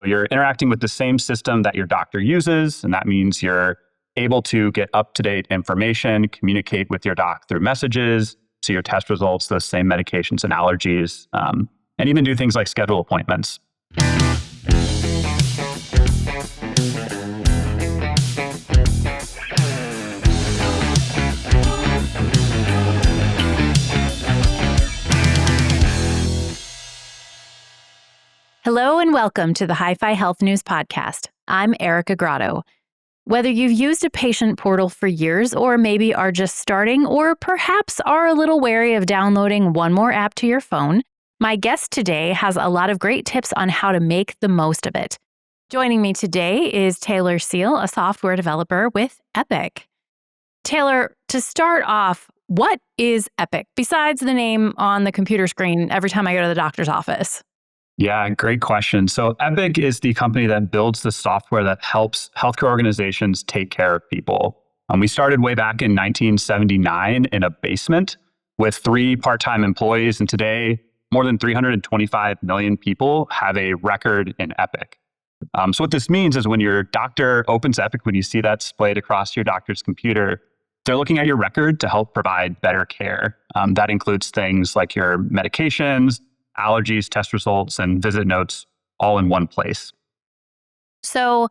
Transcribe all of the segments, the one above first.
You're interacting with the same system that your doctor uses, and that means you're able to get up-to-date information, communicate with your doc through messages, see your test results, those same medications and allergies, and even do things like schedule appointments. Hello and welcome to the Hi-Fi Health News Podcast. I'm Erica Grotto. Whether you've used a patient portal for years or maybe are just starting or perhaps are a little wary of downloading one more app to your phone, my guest today has a lot of great tips on how to make the most of it. Joining me today is Taylor Seale, a software developer with Epic. Taylor, to start off, what is Epic besides the name on the computer screen every time I go to the doctor's office? Yeah, great question. So Epic is the company that builds the software that helps healthcare organizations take care of people. We started way back in 1979 in a basement with 3 part-time employees, and today more than 325 million people have a record in Epic. So what this means is when your doctor opens Epic, when you see that displayed across your doctor's computer, they're looking at your record to help provide better care. That includes things like your medications, allergies, test results, and visit notes all in one place. So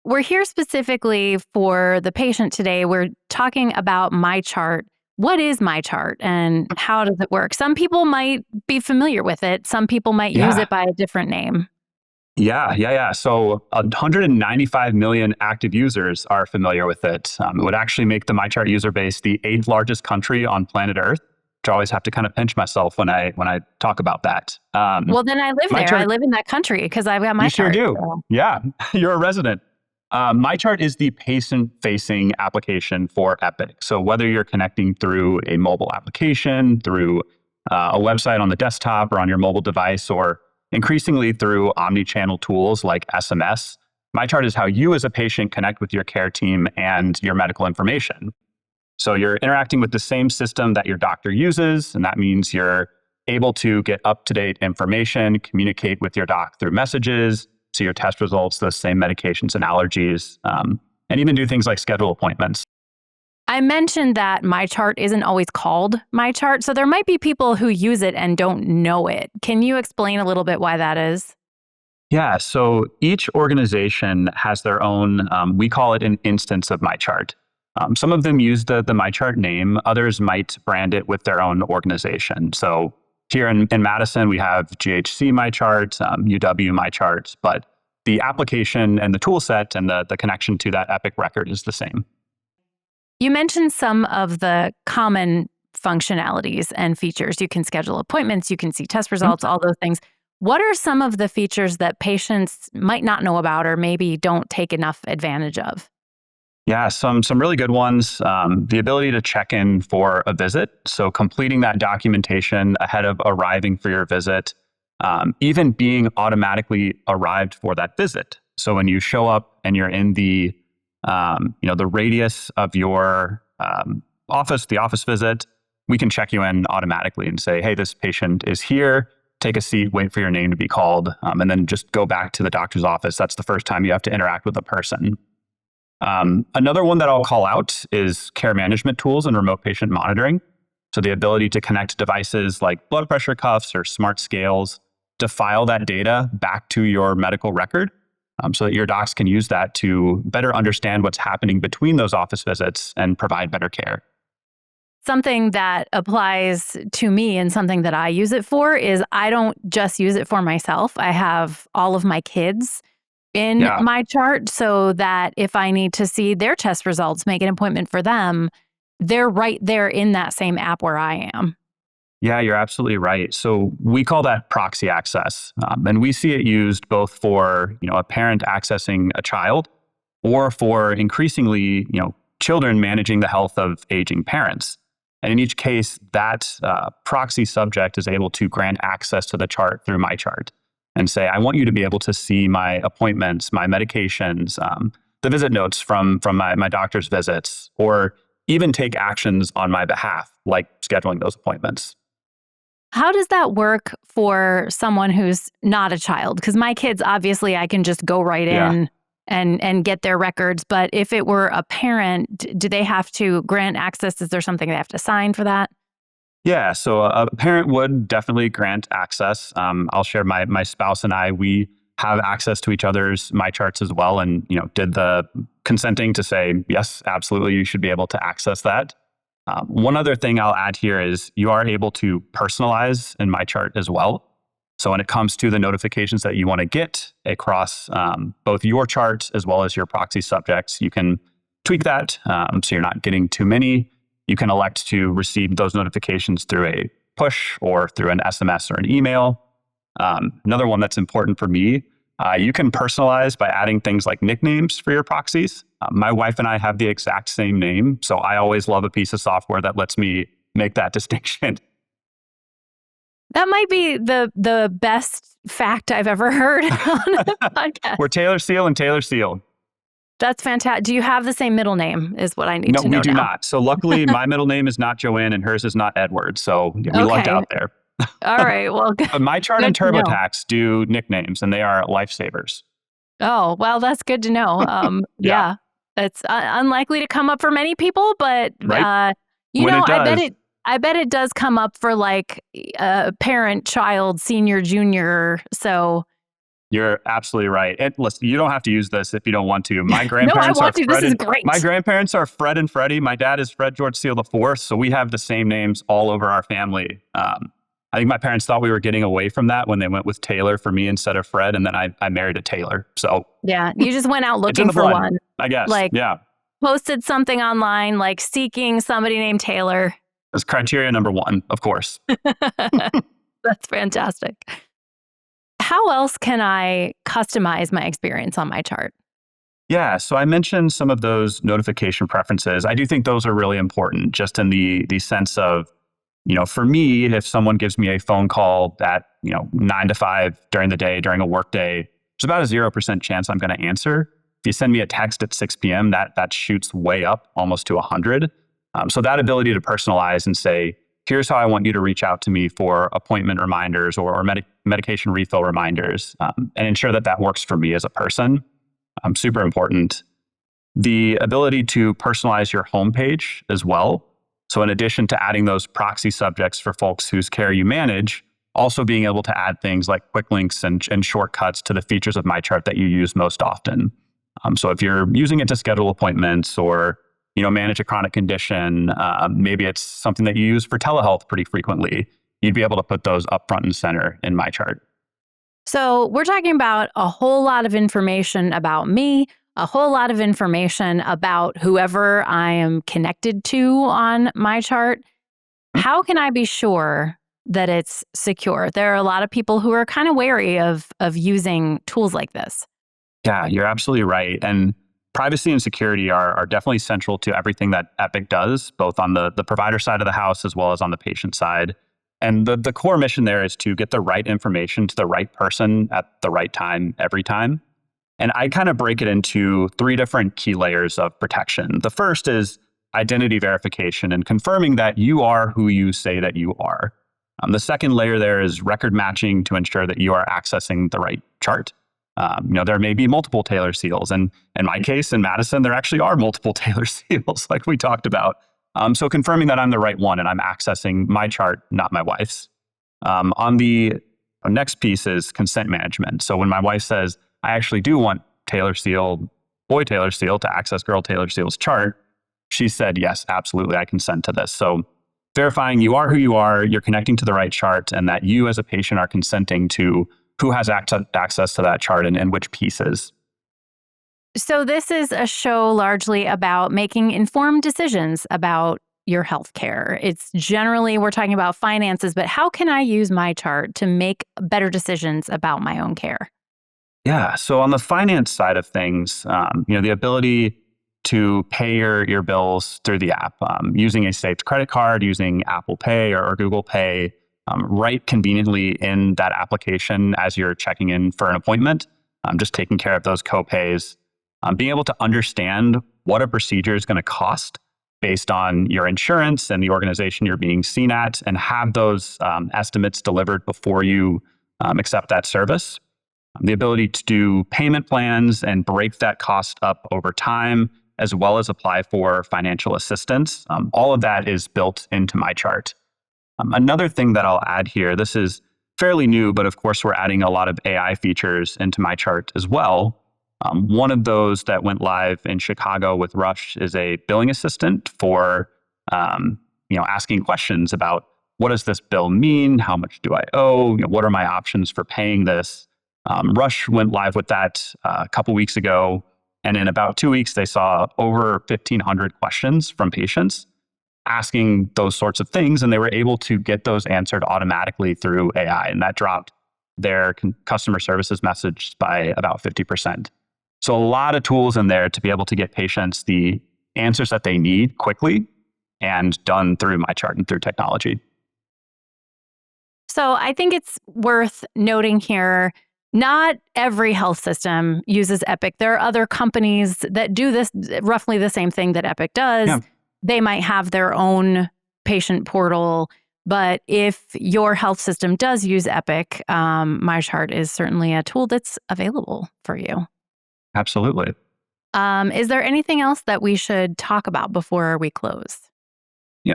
we're here specifically for the patient today. We're talking about MyChart. What is MyChart and how does it work? Some people might be familiar with it. Some people might use it by a different name. Yeah. So 195 million active users are familiar with it. It would actually make the MyChart user base the 8th largest country on planet Earth, which I always have to kind of pinch myself when I talk about that. Well, then I live there. I live in that country because I've got MyChart. You sure do. So. Yeah, you're a resident. MyChart is the patient-facing application for Epic. So whether you're connecting through a mobile application, through a website on the desktop or on your mobile device, or increasingly through omni-channel tools like SMS, MyChart is how you as a patient connect with your care team and your medical information. So you're interacting with the same system that your doctor uses, and that means you're able to get up-to-date information, communicate with your doc through messages, see your test results, those same medications and allergies, and even do things like schedule appointments. I mentioned that MyChart isn't always called MyChart, so there might be people who use it and don't know it. Can you explain a little bit why that is? Yeah, so each organization has their own, we call it an instance of MyChart. Some of them use the MyChart name. Others might brand it with their own organization. So here in Madison, we have GHC MyChart, UW MyChart, but the application and the tool set and the connection to that Epic record is the same. You mentioned some of the common functionalities and features. You can schedule appointments, you can see test results, all those things. What are some of the features that patients might not know about or maybe don't take enough advantage of? Yeah, some really good ones. The ability to check in for a visit. So completing that documentation ahead of arriving for your visit, even being automatically arrived for that visit. So when you show up and you're in the radius of your office, the office visit, we can check you in automatically and say, hey, this patient is here. Take a seat, wait for your name to be called, and then just go back to the doctor's office. That's the first time you have to interact with a person. Another one that I'll call out is care management tools and remote patient monitoring. So the ability to connect devices like blood pressure cuffs or smart scales to file that data back to your medical record so that your docs can use that to better understand what's happening between those office visits and provide better care. Something that applies to me and something that I use it for is I don't just use it for myself. I have all of my kids in MyChart so that if I need to see their test results, make an appointment for them, they're right there in that same app where I am. Yeah, you're absolutely right. So we call that proxy access. And we see it used both for, a parent accessing a child or for increasingly, children managing the health of aging parents. And in each case, that proxy subject is able to grant access to the chart through MyChart and say, I want you to be able to see my appointments, my medications, the visit notes from my doctor's visits, or even take actions on my behalf, like scheduling those appointments. How does that work for someone who's not a child? Because my kids, obviously, I can just go right Yeah. in and get their records. But if it were a parent, do they have to grant access? Is there something they have to sign for that? Yeah, so a parent would definitely grant access. I'll share my spouse and I. We have access to each other's MyCharts as well, and did the consenting to say yes, absolutely, you should be able to access that. One other thing I'll add here is you are able to personalize in MyChart as well. So when it comes to the notifications that you want to get across both your chart as well as your proxy subjects, you can tweak that so you're not getting too many. You can elect to receive those notifications through a push or through an SMS or an email. Another one that's important for me, you can personalize by adding things like nicknames for your proxies. My wife and I have the exact same name, so I always love a piece of software that lets me make that distinction. That might be the best fact I've ever heard on a podcast. We're Taylor Seale and Taylor Seale. That's fantastic. Do you have the same middle name is what I need No, to know we do now. not. So luckily, my middle name is not Joanne and hers is not Edward. So we lucked Okay. out there. All right. Well, good, But MyChart and good to know. TurboTax do nicknames, and they are lifesavers. Oh, well, that's good to know. Yeah. Yeah, it's unlikely to come up for many people, but Right? When it does, I bet it does come up for like parent, child, senior, junior. So you're absolutely right. And listen, you don't have to use this if you don't want to. My no, I grandparents are want to. This Fred is and great. my grandparents are Fred and Freddie. My dad is Fred George Seale the fourth, so we have the same names all over our family. I think my parents thought we were getting away from that when they went with Taylor for me instead of Fred, and then I married a Taylor. So Yeah, you just went out it's in looking the for blood, one. I guess. Like Yeah, posted something online, like seeking somebody named Taylor. that's criteria number one, of course. That's fantastic. How else can I customize my experience on my chart? Yeah, so I mentioned some of those notification preferences. I do think those are really important, just in the sense of, for me, if someone gives me a phone call at 9 to 5 during the day during a work day, there's about a 0% chance I'm going to answer. If you send me a text at 6 p.m., that shoots way up almost to 100. So that ability to personalize and say, here's how I want you to reach out to me for appointment reminders or medication refill reminders, and ensure that works for me as a person. Super important. The ability to personalize your homepage as well. So in addition to adding those proxy subjects for folks whose care you manage, also being able to add things like quick links and shortcuts to the features of MyChart that you use most often. So if you're using it to schedule appointments or manage a chronic condition, maybe it's something that you use for telehealth pretty frequently, you'd be able to put those up front and center in MyChart. So we're talking about a whole lot of information about me, a whole lot of information about whoever I am connected to on my chart. How can I be sure that it's secure? There are a lot of people who are kind of wary of using tools like this. Yeah, you're absolutely right. And privacy and security are definitely central to everything that Epic does, both on the provider side of the house as well as on the patient side. And the core mission there is to get the right information to the right person at the right time every time. And I kind of break it into 3 different key layers of protection. The first is identity verification and confirming that you are who you say that you are. The second layer there is record matching to ensure that you are accessing the right chart. There may be multiple Taylor Seals. And in my case, in Madison, there actually are multiple Taylor Seals, like we talked about. So confirming that I'm the right one and I'm accessing my chart, not my wife's. On the next piece is consent management. So when my wife says, I actually do want Taylor Seale, boy Taylor Seale, to access girl Taylor Seale's chart, she said, yes, absolutely, I consent to this. So verifying you are who you are, you're connecting to the right chart, and that you as a patient are consenting to who has access to that chart and which pieces. So this is a show largely about making informed decisions about your health care. It's generally, we're talking about finances, but how can I use my chart to make better decisions about my own care? Yeah. So on the finance side of things, the ability to pay your bills through the app, using a saved credit card, using Apple Pay or Google Pay, right conveniently in that application as you're checking in for an appointment, just taking care of those copays, being able to understand what a procedure is going to cost based on your insurance and the organization you're being seen at, and have those estimates delivered before you accept that service. The ability to do payment plans and break that cost up over time, as well as apply for financial assistance. All of that is built into MyChart. Another thing that I'll add here, this is fairly new, but of course we're adding a lot of AI features into MyChart as well. One of those that went live in Chicago with Rush is a billing assistant for asking questions about, what does this bill mean? How much do I owe? What are my options for paying this? Rush went live with that a couple weeks ago, and in about 2 weeks, they saw over 1,500 questions from patients asking those sorts of things, and they were able to get those answered automatically through AI, and that dropped their customer services message by about 50%. So a lot of tools in there to be able to get patients the answers that they need quickly and done through MyChart and through technology. So I think it's worth noting here, not every health system uses Epic. There are other companies that do this, roughly the same thing that Epic does. Yeah. They might have their own patient portal, but if your health system does use Epic, MyChart is certainly a tool that's available for you. Absolutely. Is there anything else that we should talk about before we close?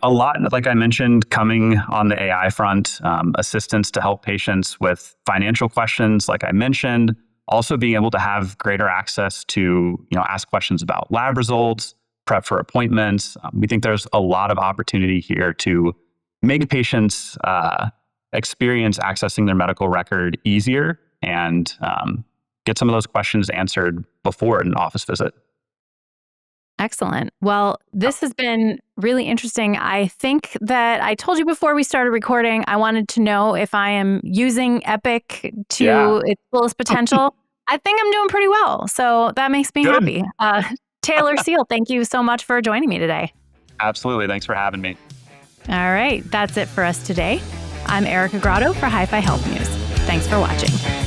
A lot, like I mentioned, coming on the AI front, assistance to help patients with financial questions, like I mentioned, also being able to have greater access to, ask questions about lab results, prep for appointments. We think there's a lot of opportunity here to make patients experience accessing their medical record easier and get some of those questions answered before an office visit. Excellent. Well, this has been really interesting. I think that I told you before we started recording, I wanted to know if I am using Epic to its fullest potential. I think I'm doing pretty well. So that makes me happy. Taylor Seale, thank you so much for joining me today. Absolutely. Thanks for having me. All right. That's it for us today. I'm Erica Grotto for Hi-Fi Health News. Thanks for watching.